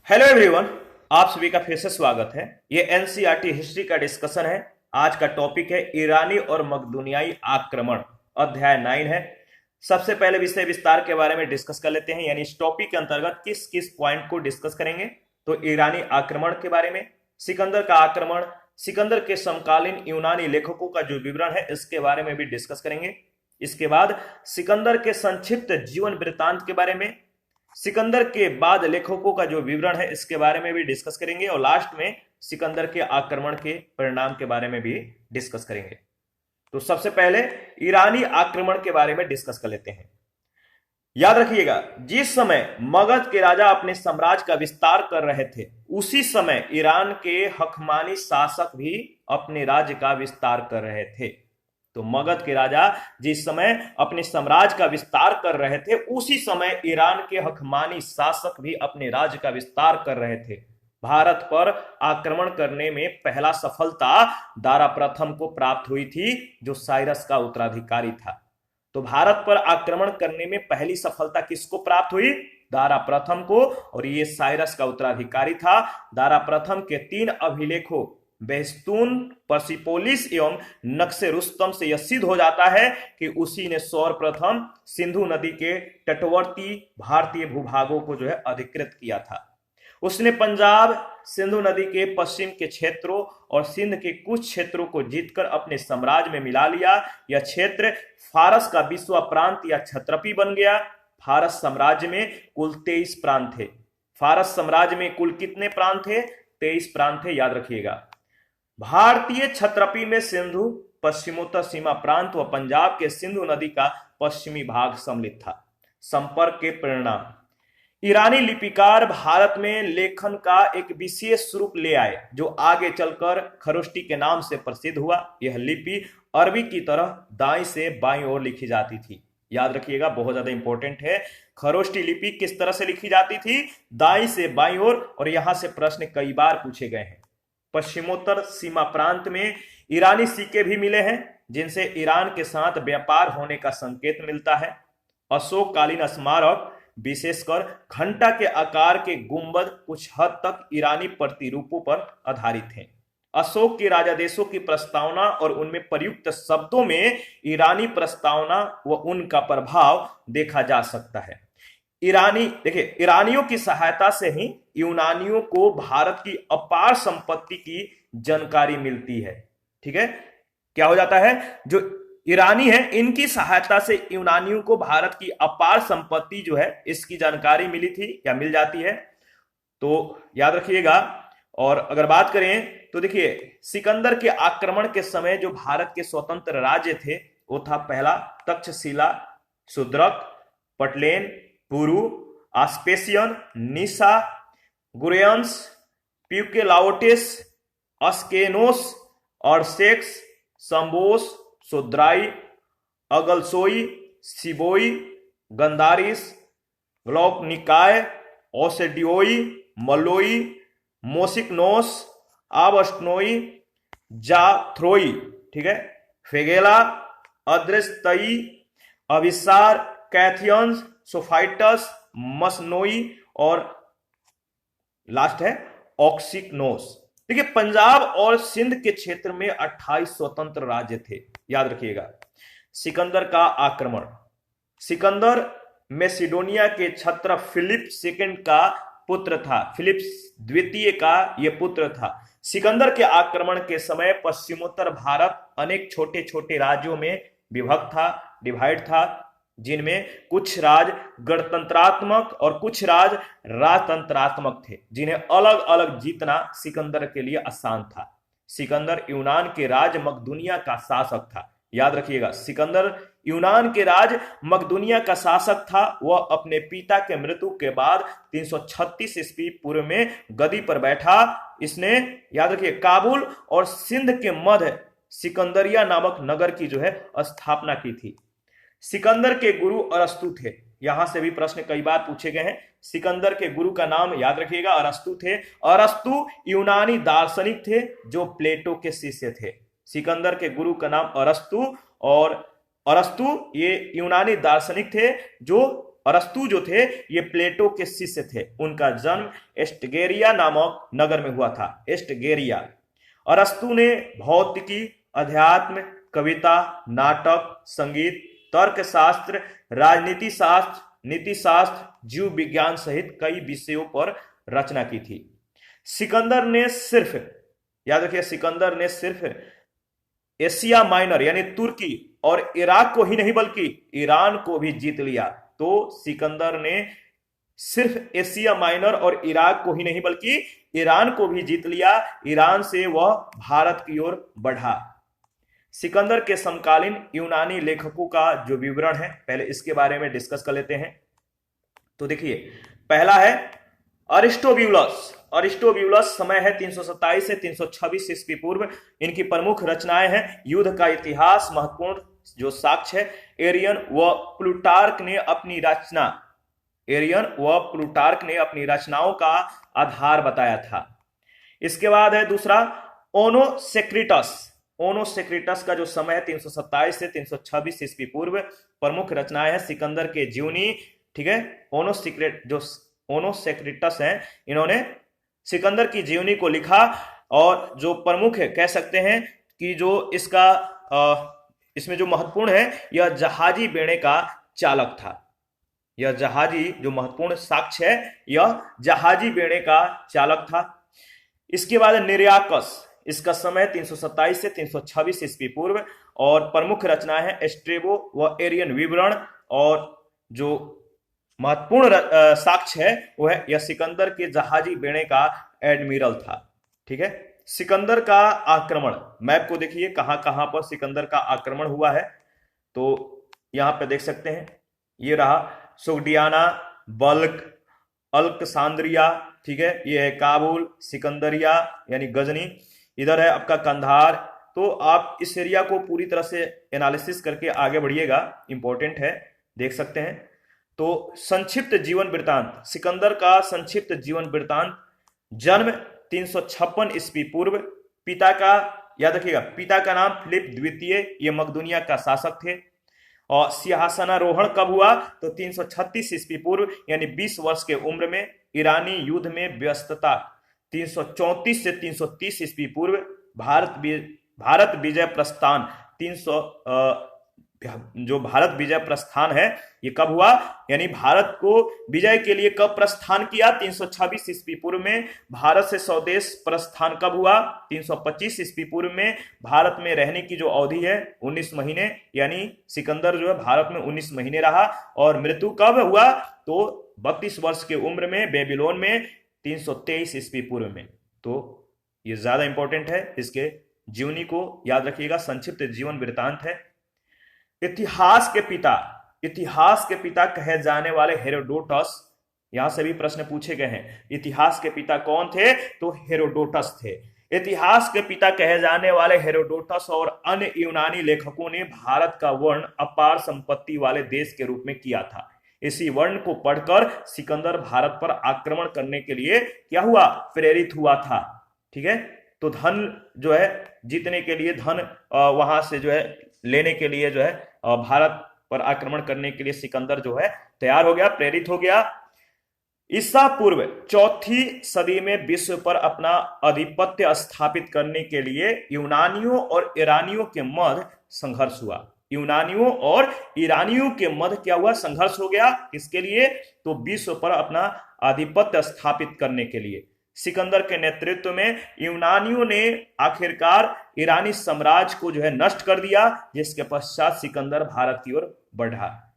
Hello everyone. आप सभी का फिर से स्वागत है। ये एनसीईआरटी हिस्ट्री का डिस्कशन है। आज का टॉपिक है ईरानी और मकदूनियाई आक्रमण। अध्याय 9 है। सबसे पहले विषय विस्तार के बारे में डिस्कस कर लेते हैं, यानी इस टॉपिक के अंतर्गत किस किस पॉइंट को डिस्कस करेंगे। तो ईरानी आक्रमण के बारे में, सिकंदर का आक्रमण, सिकंदर के समकालीन यूनानी लेखकों का जो विवरण है इसके बारे में भी डिस्कस करेंगे। इसके बाद सिकंदर के संक्षिप्त जीवन वृत्तांत के बारे में, सिकंदर के बाद लेखकों का जो विवरण है इसके बारे में भी डिस्कस करेंगे, और लास्ट में सिकंदर के आक्रमण के परिणाम के बारे में भी डिस्कस करेंगे। तो सबसे पहले ईरानी आक्रमण के बारे में डिस्कस कर लेते हैं। याद रखिएगा, जिस समय मगध के राजा अपने साम्राज्य का विस्तार कर रहे थे उसी समय ईरान के हकमानी शासक भी अपने राज्य का विस्तार कर रहे थे। तो मगध के राजा जिस समय अपने साम्राज्य का विस्तार कर रहे थे उसी समय ईरान के हकमानी शासक भी अपने राज्य का विस्तार कर रहे थे। भारत पर आक्रमण करने में पहला सफलता दारा प्रथम को प्राप्त हुई थी, जो साइरस का उत्तराधिकारी था। तो भारत पर आक्रमण करने में पहली सफलता किसको प्राप्त हुई? दारा प्रथम को, और ये साइरस का उत्तराधिकारी था। दारा प्रथम के 3 अभिलेखों बेस्तून, पर्सिपोलिस एवं नक्शे रुस्तम से यह सिद्ध हो जाता है कि उसी ने सर्वप्रथम सिंधु नदी के तटवर्ती भारतीय भूभागों को जो है अधिकृत किया था। उसने पंजाब, सिंधु नदी के पश्चिम के क्षेत्रों और सिंध के कुछ क्षेत्रों को जीतकर अपने साम्राज्य में मिला लिया। यह क्षेत्र फारस का विश्व प्रांत या क्षत्रपी बन गया। फारस साम्राज्य में कुल 23 प्रांत थे। फारस साम्राज्य में कुल कितने प्रांत थे? 23 प्रांत थे, याद रखिएगा। भारतीय क्षत्रपी में सिंधु, पश्चिमोत्तर सीमा प्रांत व पंजाब के सिंधु नदी का पश्चिमी भाग सम्मिलित था। संपर्क के परिणाम, ईरानी लिपिकार भारत में लेखन का एक विशेष स्वरूप ले आए जो आगे चलकर खरोष्टी के नाम से प्रसिद्ध हुआ। यह लिपि अरबी की तरह दाईं से बाईं ओर लिखी जाती थी। याद रखिएगा, बहुत ज्यादा इंपॉर्टेंट है। खरोष्टी लिपि किस तरह से लिखी जाती थी? दाईं से बाईं ओर। और यहां से प्रश्न कई बार पूछे गए हैं। पश्चिमोत्तर सीमा प्रांत में ईरानी सिक्के भी मिले हैं जिनसे ईरान के साथ व्यापार होने का संकेत मिलता है। अशोककालीन स्मारक, विशेषकर घंटा के आकार के गुंबद, कुछ हद तक ईरानी प्रतिरूपों पर आधारित हैं। अशोक के राजादेशों की प्रस्तावना और उनमें प्रयुक्त शब्दों में ईरानी प्रस्तावना व उनका प्रभाव देखा जा सकता है। देखिए, ईरानियों की सहायता से ही यूनानियों को भारत की अपार संपत्ति की जानकारी मिलती है। ठीक है, क्या हो जाता है? जो ईरानी है इनकी सहायता से यूनानियों को भारत की अपार संपत्ति जो है इसकी जानकारी मिली थी या मिल जाती है। तो याद रखिएगा। और अगर बात करें तो देखिए, सिकंदर के आक्रमण के समय जो भारत के स्वतंत्र राज्य थे वो था, पहला तक्षशिला, शूद्रक, पटलेन, पुरु, आस्पेसियन, निसा, गुरेयंस, प्यूकेलाओटिस, अस्केनोस, अर्सेक्स, संबोस, सोद्राई, अगलसोई, सिबोई, गंधारिस, ग्लौकनिकाय, ओसेडियोई, मलोई, मोसिकनोस, आबस्टनोई, जाथ्रोई, ठीक है, फेगेला, अद्रेस्तई, अभिसार, कैथियंस, सोफाइटस, मसनोई और लास्ट है ऑक्सिकनोस। देखिए, पंजाब और सिंध के क्षेत्र में 28 स्वतंत्र राज्य थे। याद रखिएगा। सिकंदर का आक्रमण, सिकंदर मैसिडोनिया के छत्र फिलिप सेकंड का पुत्र था। फिलिप द्वितीय का यह पुत्र था। सिकंदर के आक्रमण के समय पश्चिमोत्तर भारत अनेक छोटे छोटे राज्यों में विभक्त था, डिवाइड था, जिनमें कुछ राज्य गणतंत्रात्मक और कुछ राज्य राजतंत्रात्मक थे, जिन्हें अलग अलग जीतना सिकंदर के लिए आसान था। सिकंदर यूनान के राज मकदूनिया का शासक था। याद रखिएगा, सिकंदर यूनान के राज मकदूनिया का शासक था। वह अपने पिता के मृत्यु के बाद 336 ईस्वी पूर्व में गद्दी पर बैठा। इसने, याद रखिए, काबुल और सिंध के मध्य सिकंदरिया नामक नगर की जो है स्थापना की थी। सिकंदर के गुरु अरस्तु थे। यहां से भी प्रश्न कई बार पूछे गए हैं। सिकंदर के गुरु का नाम याद रखिएगा, अरस्तु थे। अरस्तु यूनानी दार्शनिक थे जो प्लेटो के शिष्य थे। सिकंदर के गुरु का नाम अरस्तु, और अरस्तु ये यूनानी दार्शनिक थे जो अरस्तु जो थे ये प्लेटो के शिष्य थे। उनका जन्म एस्टगेरिया नामक नगर में हुआ था, एस्टगेरिया। अरस्तु ने भौतिकी, अध्यात्म, कविता, नाटक, संगीत, तर्कशास्त्र, राजनीति शास्त्र, नीति शास्त्र, जीव विज्ञान सहित कई विषयों पर रचना की थी। सिकंदर ने सिर्फ, याद रखिए, सिकंदर ने सिर्फ एशिया माइनर यानी तुर्की और इराक को ही नहीं बल्कि ईरान को भी जीत लिया। तो सिकंदर ने सिर्फ एशिया माइनर और इराक को ही नहीं बल्कि ईरान को भी जीत लिया। ईरान से वह भारत की ओर बढ़ा। सिकंदर के समकालीन यूनानी लेखकों का जो विवरण है, पहले इसके बारे में डिस्कस कर लेते हैं। तो देखिए, पहला है अरिस्टोब्यूलस। अरिस्टोब्यूलस समय है 327 से 326 ईस्वी पूर्व। इनकी प्रमुख रचनाएं हैं युद्ध का इतिहास, महत्वपूर्ण जो साक्ष्य है। एरियन व प्लूटार्क ने अपनी रचनाओं का आधार बताया था। इसके बाद है दूसरा ओनोसेक्रिटस। ओनोसेक्रिटस का जो समय है 327 से 326 ईस्वी पूर्व। प्रमुख रचनाएं हैं सिकंदर के जीवनी, ठीक है। ओनोसेक्रिटस हैं, इन्होंने सिकंदर की जीवनी को लिखा और जो प्रमुख है, कह सकते हैं कि जो इसमें जो महत्वपूर्ण है, यह जहाजी बेड़े का चालक था। यह जहाजी जो महत्वपूर्ण साक्ष्य है, यह जहाजी बेड़े का चालक था। इसके बाद निरयाकस। इसका समय 327 से 326 ईस्वी पूर्व और प्रमुख रचनाएं हैं एस्ट्रेबो व एरियन विवरण। और जो महत्वपूर्ण साक्ष्य है वह है यह सिकंदर के जहाजी बेड़े का एडमिरल था, ठीक है। सिकंदर का आक्रमण, मैप को देखिए कहां कहां पर सिकंदर का आक्रमण हुआ है। तो यहां पे देख सकते हैं, ये रहा सोग्डियाना, बल्क, अल्कसांद्रिया, ठीक है। ये है काबुल, सिकंदरिया यानी गजनी, इधर है आपका कंधार। तो आप इस एरिया को पूरी तरह से एनालिसिस करके आगे बढ़िएगा, इंपॉर्टेंट है, देख सकते हैं। तो संक्षिप्त जीवन वृत्तांत, सिकंदर का संक्षिप्त जीवन वृत्तांत। जन्म 356 ईस्वी पूर्व। पिता का, याद रखिएगा, पिता का नाम फिलिप द्वितीय, ये मकदूनिया का शासक थे। और सिंहासनारोहण कब हुआ? तो 336 ईस्वी पूर्व, यानी 20 वर्ष के उम्र में। ईरानी युद्ध में व्यस्तता 334 से 330 ईस्वी पूर्व। भारत विजय प्रस्थान 300 जो भारत विजय प्रस्थान है ये कब हुआ, यानी भारत को विजय के लिए कब प्रस्थान किया? 326 ईस्वी पूर्व में। भारत से स्वदेश प्रस्थान कब हुआ? 325 ईस्वी पूर्व में। भारत में रहने की जो अवधि है 19 महीने, यानी सिकंदर जो है भारत में 19 महीने रहा। और मृत्यु कब हुआ? तो 32 वर्ष की उम्र में बेबीलोन में 323 ईस्वी पूर्व में। तो ये ज्यादा इंपॉर्टेंट है, इसके जीवनी को याद रखिएगा। संक्षिप्त जीवन वृत्तांत है। इतिहास के पिता कहे जाने वाले हेरोडोटस, यहां से भी प्रश्न पूछे गए हैं। इतिहास के पिता कौन थे? तो हेरोडोटस थे। इतिहास के पिता कहे जाने वाले हेरोडोटस और अन्य यूनानी लेखकों ने भारत का वर्ण अपार संपत्ति वाले देश के रूप में किया था। इसी वर्ण को पढ़कर सिकंदर भारत पर आक्रमण करने के लिए क्या हुआ? प्रेरित हुआ था, ठीक है। तो धन जो है जीतने के लिए, धन वहां से जो है लेने के लिए, जो है भारत पर आक्रमण करने के लिए सिकंदर जो है तैयार हो गया, प्रेरित हो गया। ईसा पूर्व 4वीं सदी में विश्व पर अपना आधिपत्य स्थापित करने के लिए यूनानियों और ईरानियों के मध्य संघर्ष हुआ। यूनानियों और ईरानियों के मध्य क्या हुआ? संघर्ष हो गया। किसके लिए? तो विश्व पर अपना आधिपत्य स्थापित करने के लिए। सिकंदर के नेतृत्व में यूनानियों ने आखिरकार ईरानी साम्राज्य को जो है नष्ट कर दिया, जिसके पश्चात सिकंदर भारत की ओर बढ़ा।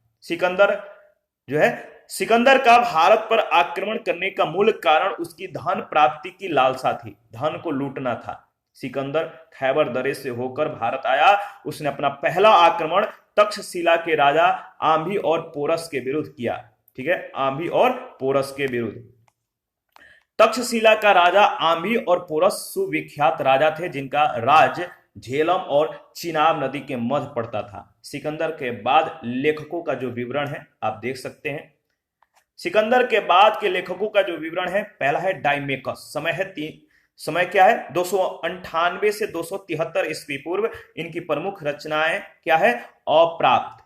सिकंदर का भारत पर आक्रमण करने का मूल कारण उसकी धन प्राप्ति की लालसा थी, धन को लूटना था। सिकंदर खैबर दरे से होकर भारत आया। उसने अपना पहला आक्रमण तक्षशिला के राजा आंभी और पोरस के विरुद्ध किया, ठीक है, आंभी और पोरस के विरुद्ध। तक्षशिला का राजा आंभी और पोरस सुविख्यात राजा थे, जिनका राज झेलम और चिनाब नदी के मध्य पड़ता था। सिकंदर के बाद लेखकों का जो विवरण है आप देख सकते हैं। सिकंदर के बाद के लेखकों का जो विवरण है, पहला है डाइमेकस। समय क्या है? 298 से 273 ईस्वी पूर्व। इनकी प्रमुख रचनाएं क्या है? अप्राप्त।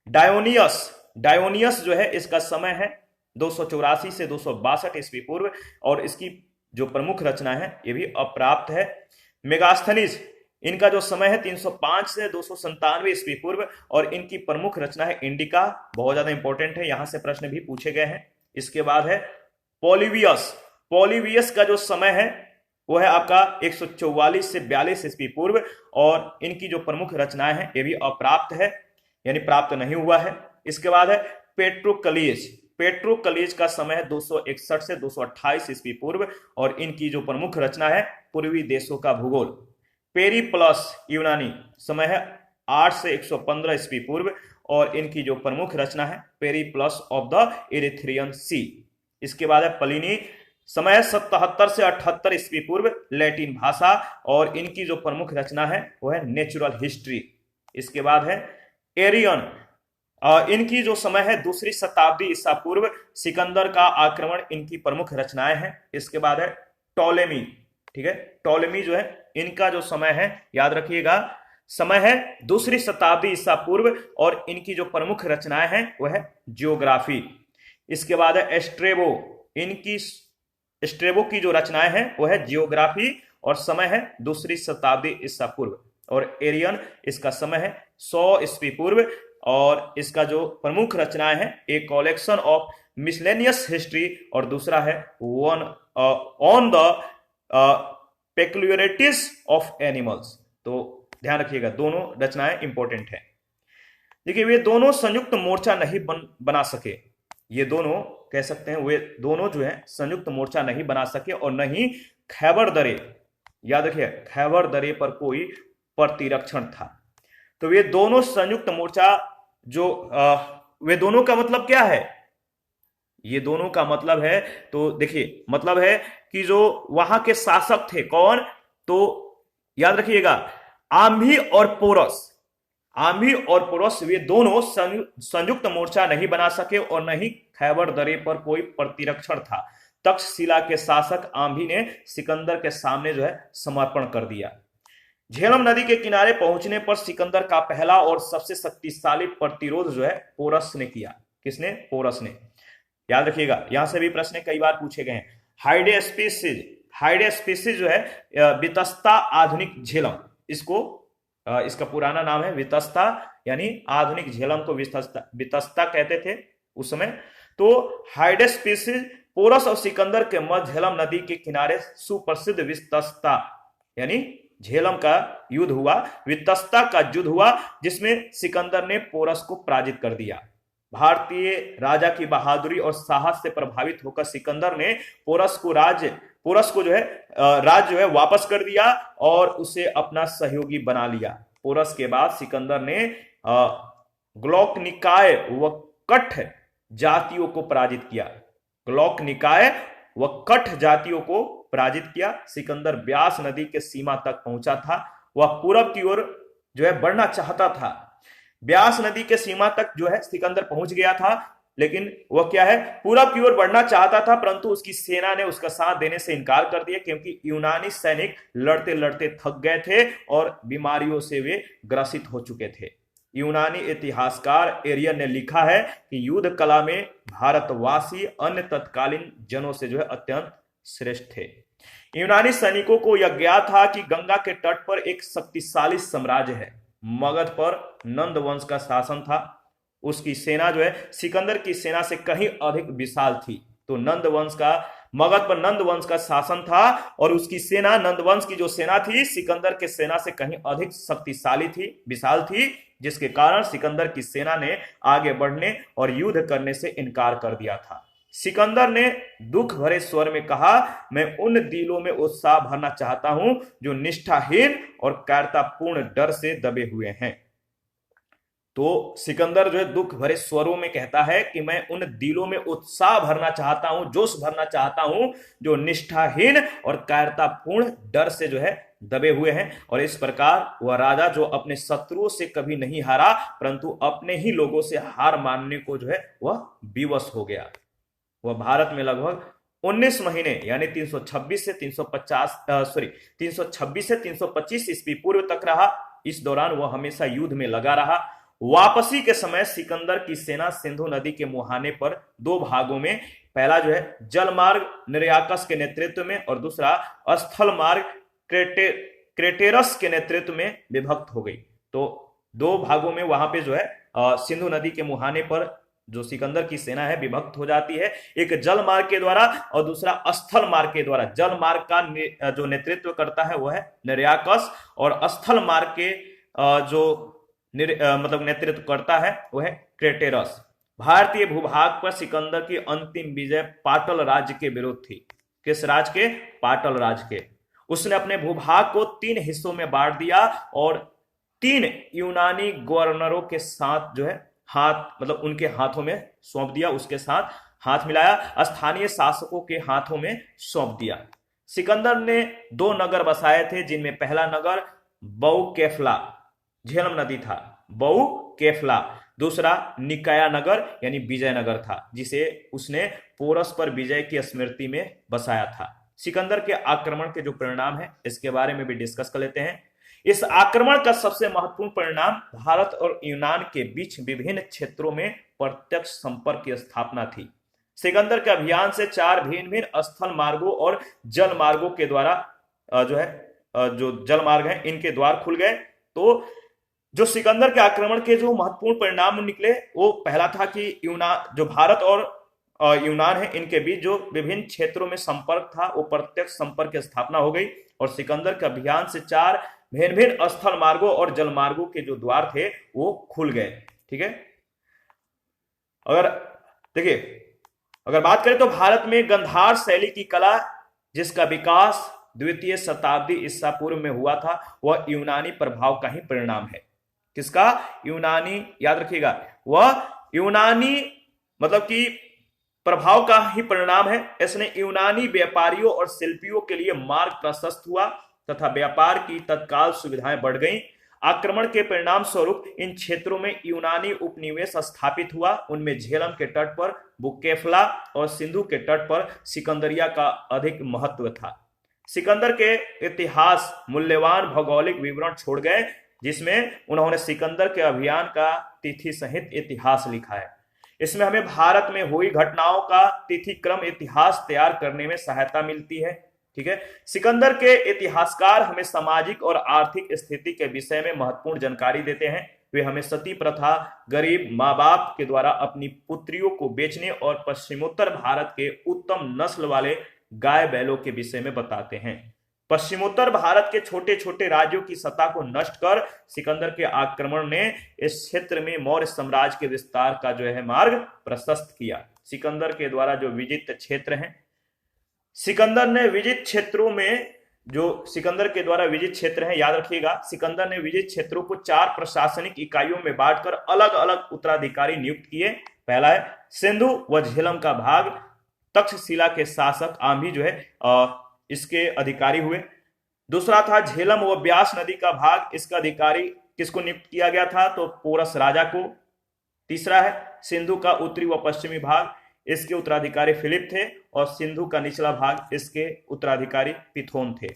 डायोनियस डायोनियस जो है इसका समय है 284 से 262 ईस्वी पूर्व और इसकी जो प्रमुख रचना है ये भी अप्राप्त है। मेगास्थनीज इनका जो समय है 305 से 297 ईस्वी पूर्व और इनकी प्रमुख रचना है इंडिका, बहुत ज्यादा इंपॉर्टेंट है, यहां से प्रश्न भी पूछे गए हैं। इसके बाद है पॉलीबियस। पॉलीबियस का जो समय है वो है आपका 144 से 42 ईस्वी पूर्व और इनकी जो प्रमुख रचनाएं हैं ये भी अप्राप्त है, यानी प्राप्त नहीं हुआ है। इसके बाद है पेट्रोकलीज। पेट्रोकलीज का समय है 261 से 228 ईस्वी पूर्व और इनकी जो प्रमुख रचना है पूर्वी देशों का भूगोल। पेरिप्लस यूनानी, समय है 8 से 115 ईस्वी पूर्व और इनकी जो प्रमुख रचना है पेरिप्लस ऑफ द इरिथ्रियन सी। इसके बाद है प्लिनी, समय है 77 से 78 ईस्वी पूर्व, लैटिन भाषा और इनकी जो प्रमुख रचना है वो है नेचुरल हिस्ट्री। इसके बाद है एरियन, इनकी जो समय है 2री शताब्दी ईसा पूर्व, सिकंदर का आक्रमण इनकी प्रमुख रचनाएं हैं। इसके बाद है टॉलेमी, ठीक है, टॉलेमी जो है इनका जो समय है याद रखिएगा, समय है 2री शताब्दी ईसा पूर्व और इनकी जो प्रमुख रचनाएं हैं वो है जियोग्राफी। इसके बाद है एस्ट्रेबो, इनकी एस्ट्रेबो की जो रचनाएं हैं वो है जियोग्राफी और समय है 2री शताब्दी ईसा पूर्व और एरियन इसका समय है 100 ईस्वी पूर्व और इसका जो प्रमुख रचनाएं हैं एक कलेक्शन ऑफ मिसलेनियस हिस्ट्री और दूसरा है one on the peculiarities of animals. तो ध्यान रखिएगा दोनों रचनाएं इंपॉर्टेंट है। देखिए वे दोनों संयुक्त मोर्चा नहीं बना सके, ये दोनों कह सकते हैं वे दोनों जो है संयुक्त मोर्चा नहीं बना सके और न ही खैबर दरे, याद रखिए खैबर दरे पर कोई प्रतिरक्षण था। तो वे दोनों संयुक्त मोर्चा जो वे दोनों का मतलब क्या है, ये दोनों का मतलब है, तो देखिए मतलब है कि जो वहां के शासक थे कौन, तो याद रखिएगा आम्ही और पोरस, आम्ही और पोरस वे दोनों संयुक्त मोर्चा नहीं बना सके और न ही खैबर दरे पर कोई प्रतिरक्षण था। तक्षशिला के शासक आम्ही ने सिकंदर के सामने जो है समर्पण कर दिया। झेलम नदी के किनारे पहुंचने पर सिकंदर का पहला और सबसे शक्तिशाली प्रतिरोध जो है पोरस ने किया। किसने? पोरस ने। याद रखिएगा यहां से भी प्रश्न कई बार पूछे गए हैं। हाइडेस्पिसिस, हाइडेस्पिसिस जो है वितस्ता आधुनिक झेलम, इसको इसका पुराना नाम है वितस्ता, यानी आधुनिक झेलम को वितस्ता कहते थे उस समय। तो हाइडेस्पिसिस पोरस और सिकंदर के मध्य झेलम नदी के किनारे सुप्रसिद्ध वितस्ता यानी झेलम का युद्ध हुआ, वितस्ता का युद्ध हुआ जिसमें सिकंदर ने पोरस को पराजित कर दिया। भारतीय राजा की बहादुरी और साहस से प्रभावित होकर सिकंदर ने पोरस को जो है राज जो है वापस कर दिया और उसे अपना सहयोगी बना लिया। पोरस के बाद सिकंदर ने ग्लोक निकाय व कठ जातियों को पराजित किया। ग्लोक निकाय व कठ जातियों को पराजित किया। सिकंदर ब्यास नदी के सीमा तक पहुंचा था, वह पूरब की ओर जो है बढ़ना चाहता था। ब्यास नदी के सीमा तक जो है सिकंदर पहुंच गया था, लेकिन वह क्या है पूरब की ओर बढ़ना चाहता था, परंतु उसकी सेना ने उसका साथ देने से इनकार कर दिया क्योंकि यूनानी सैनिक लड़ते लड़ते थक गए थे और बीमारियों से वे ग्रसित हो चुके थे। यूनानी इतिहासकार एरियन ने लिखा है कि युद्ध कला में भारतवासी अन्य तत्कालीन जनों से जो है अत्यंत श्रेष्ठ थे। यूनानी सैनिकों को यह ज्ञात था कि गंगा के तट पर एक शक्तिशाली साम्राज्य है। मगध पर नंद वंश का शासन था, उसकी सेना जो है सिकंदर की सेना से कहीं अधिक विशाल थी। तो नंद वंश का मगध पर नंद वंश का शासन था और उसकी सेना नंद वंश की जो सेना थी सिकंदर के सेना से कहीं अधिक शक्तिशाली थी, विशाल थी, जिसके कारण सिकंदर की सेना ने आगे बढ़ने और युद्ध करने से इनकार कर दिया था। सिकंदर ने दुख भरे स्वर में कहा, मैं उन दिलों में उत्साह भरना चाहता हूं जो निष्ठाहीन और कायरतापूर्ण डर से दबे हुए हैं। तो सिकंदर जो है दुख भरे स्वरों में कहता है कि मैं उन दिलों में उत्साह भरना चाहता हूं, जोश भरना चाहता हूं जो निष्ठाहीन और कायरतापूर्ण डर से जो है दबे हुए हैं। और इस प्रकार वह राजा जो अपने शत्रुओं से कभी नहीं हारा परंतु अपने ही लोगों से हार मानने को जो है वह विवश हो गया। वह भारत में लगभग 19 महीने यानी 326 से 325 ईस्वी पूर्व तक रहा। इस दौरान वह हमेशा युद्ध में लगा रहा। वापसी के समय सिकंदर की सेना सिंधु नदी के मुहाने पर दो भागों में, पहला जो है जल मार्ग निरयाकस के नेतृत्व में और दूसरा स्थल मार्ग क्रेटेरस के नेतृत्व में विभक्त हो गई। तो दो भागों में वहां पे जो है सिंधु नदी के मुहाने पर जो सिकंदर की सेना है विभक्त हो जाती है, एक जल मार्ग के द्वारा और दूसरा स्थल मार्ग के द्वारा। जल मार्ग का जो नेतृत्व करता है वह है निरयाकस और स्थल मार्ग के जो मतलब नेतृत्व करता है वह है क्रेटेरस। भारतीय भूभाग पर सिकंदर की अंतिम विजय पाटल राज्य के विरुद्ध थी। किस राज के? पाटल राज के। उसने अपने भूभाग को 3 हिस्सों में बांट दिया और 3 यूनानी गवर्नरों के साथ जो है हाथ मतलब उनके हाथों में सौंप दिया, उसके साथ हाथ मिलाया, स्थानीय शासकों के हाथों में सौंप दिया। सिकंदर ने 2 नगर बसाए थे, जिनमें पहला नगर बऊ-केफला झेलम नदी था, बऊ-केफला। दूसरा निकाया नगर यानी विजयनगर था, जिसे उसने पोरस पर विजय की स्मृति में बसाया था। सिकंदर के आक्रमण के जो परिणाम है इसके बारे में भी डिस्कस कर लेते हैं। इस आक्रमण का सबसे महत्वपूर्ण परिणाम भारत और यूनान के बीच विभिन्न क्षेत्रों में प्रत्यक्ष संपर्क की स्थापना थी। सिकंदर के अभियान से 4 भिन्न भिन्न स्थल मार्गों और जल मार्गों के द्वारा जो है जो जल मार्ग है इनके द्वार खुल गए। तो जो सिकंदर के आक्रमण के जो महत्वपूर्ण परिणाम निकले वो पहला था कि जो भारत और यूनान है इनके बीच जो विभिन्न क्षेत्रों में संपर्क था वो प्रत्यक्ष संपर्क की स्थापना हो गई और सिकंदर के अभियान से 4 भिन्न भिन्न स्थल मार्गों और जल मार्गों के जो द्वार थे वो खुल गए। ठीक है, अगर देखिए अगर बात करें तो भारत में गंधार शैली की कला जिसका विकास 2वीं शताब्दी ईसा पूर्व में हुआ था वह यूनानी प्रभाव का ही परिणाम है। किसका? यूनानी, याद रखिएगा, वह यूनानी मतलब कि प्रभाव का ही परिणाम है। इसने यूनानी व्यापारियों और शिल्पियों के लिए मार्ग प्रशस्त हुआ तथा व्यापार की तत्काल सुविधाएं बढ़ गईं। आक्रमण के परिणाम स्वरूप इन क्षेत्रों में यूनानी उपनिवेश स्थापित हुआ। उनमें झेलम के तट पर बुकेफला और सिंधु के तट पर सिकंदरिया का अधिक महत्व था। सिकंदर के इतिहास मूल्यवान भौगोलिक विवरण छोड़ गए, जिसमें उन्होंने सिकंदर के अभियान का तिथि सहित इतिहास लिखा है। इसमें हमें भारत में हुई घटनाओं का तिथि क्रम इतिहास तैयार करने में सहायता मिलती है। ठीक है, सिकंदर के इतिहासकार हमें सामाजिक और आर्थिक स्थिति के विषय में महत्वपूर्ण जानकारी देते हैं। वे हमें सती प्रथा, गरीब माँ बाप के द्वारा अपनी पुत्रियों को बेचने और पश्चिमोत्तर भारत के उत्तम नस्ल वाले गाय बैलों के विषय में बताते हैं। पश्चिमोत्तर भारत के छोटे छोटे राज्यों की सत्ता को नष्ट कर सिकंदर के आक्रमण ने इस क्षेत्र में मौर्य साम्राज्य के विस्तार का जो है मार्ग प्रशस्त किया। सिकंदर के द्वारा जो विजित क्षेत्र हैं, सिकंदर ने विजित क्षेत्रों में जो सिकंदर के द्वारा विजित क्षेत्र हैं, याद रखिएगा, सिकंदर ने विजित क्षेत्रों को 4 प्रशासनिक इकाइयों में बांटकर अलग अलग उत्तराधिकारी नियुक्त किए। पहला है सिंधु व झेलम का भाग, तक्षशिला के शासक आम्ही जो है इसके अधिकारी हुए। दूसरा था झेलम व ब्यास नदी का भाग, इसका अधिकारी किसको नियुक्त किया गया था? तो पोरस राजा को। तीसरा है सिंधु का उत्तरी व पश्चिमी भाग, इसके उत्तराधिकारी फिलिप थे और सिंधु का निचला भाग, इसके उत्तराधिकारी पिथोन थे।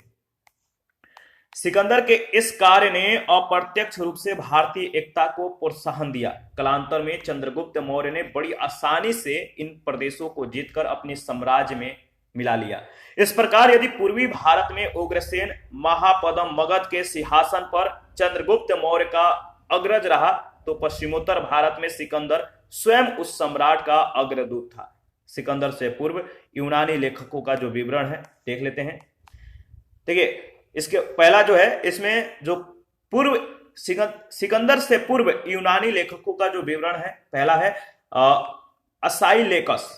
सिकंदर के इस कार्य ने अप्रत्यक्ष रूप से भारतीय एकता को प्रोत्साहन दिया। कालांतर में चंद्रगुप्त मौर्य ने बड़ी आसानी से इन प्रदेशों को जीतकर अपने साम्राज्य में मिला लिया। इस प्रकार यदि पूर्वी भारत में उग्रसेन महापदम मगध के सिंहासन पर चंद्रगुप्त मौर्य का अग्रज रहा, तो पश्चिमोत्तर भारत में सिकंदर स्वयं उस सम्राट का अग्रदूत था। सिकंदर से पूर्व यूनानी लेखकों का जो विवरण है देख लेते हैं। देखिए, इसके पहला जो है, इसमें जो पूर्व सिकंदर से पूर्व यूनानी लेखकों का जो विवरण है, पहला है अस्काइलेकस।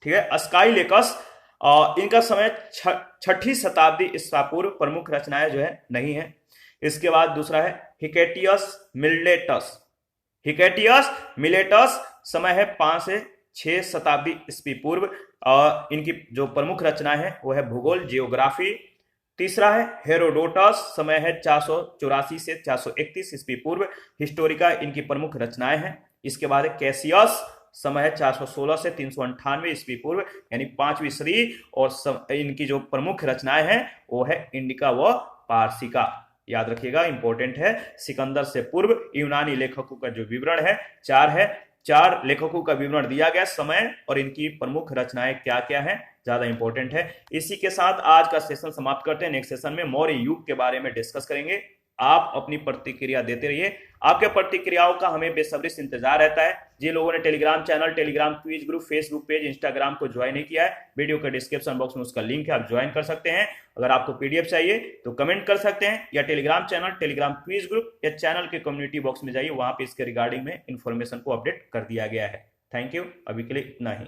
ठीक है, अस्काइलेकस, इनका समय 6ठी शताब्दी ईसा पूर्व, प्रमुख रचनाएं जो है नहीं है। इसके बाद दूसरा है हिकेटियस मिलेटस। हिकेटियस मिलेटस समय है 5 से 6 शताब्दी ईस्वी पूर्व। इनकी जो प्रमुख रचनाएं हैं वो है भूगोल, जियोग्राफी। तीसरा है हेरोडोटस, समय है 484 से 431 ईस्वी पूर्व, हिस्टोरिका इनकी प्रमुख रचनाएं हैं। इसके बाद है कैसियस, समय है 416 से 398 ईस्वी पूर्व, यानी 5वीं सदी, और इनकी जो प्रमुख रचनाएं हैं वो है इंडिका व पारसिका। याद रखिएगा, इंपॉर्टेंट है। सिकंदर से पूर्व यूनानी लेखकों का जो विवरण है 4 है। 4 लेखकों का विवरण दिया गया, समय और इनकी प्रमुख रचनाएं क्या क्या हैं, ज्यादा इंपॉर्टेंट है। इसी के साथ आज का सेशन समाप्त करते हैं। नेक्स्ट सेशन में मौर्य युग के बारे में डिस्कस करेंगे। आप अपनी प्रतिक्रिया देते रहिए, आपके प्रतिक्रियाओं का हमें बेसब्री से इंतजार रहता है। जिन लोगों ने Telegram channel, Telegram quiz group, Facebook page, Instagram को ज्वाइन नहीं किया है, वीडियो के डिस्क्रिप्शन बॉक्स में उसका लिंक है, आप ज्वाइन कर सकते हैं। अगर आपको पीडीएफ चाहिए तो कमेंट कर सकते हैं, या Telegram channel, Telegram quiz group या चैनल के कम्युनिटी बॉक्स में जाइए, वहां पे इसके रिगार्डिंग में इंफॉर्मेशन को अपडेट कर दिया गया है। थैंक यू, अभी के लिए इतना ही।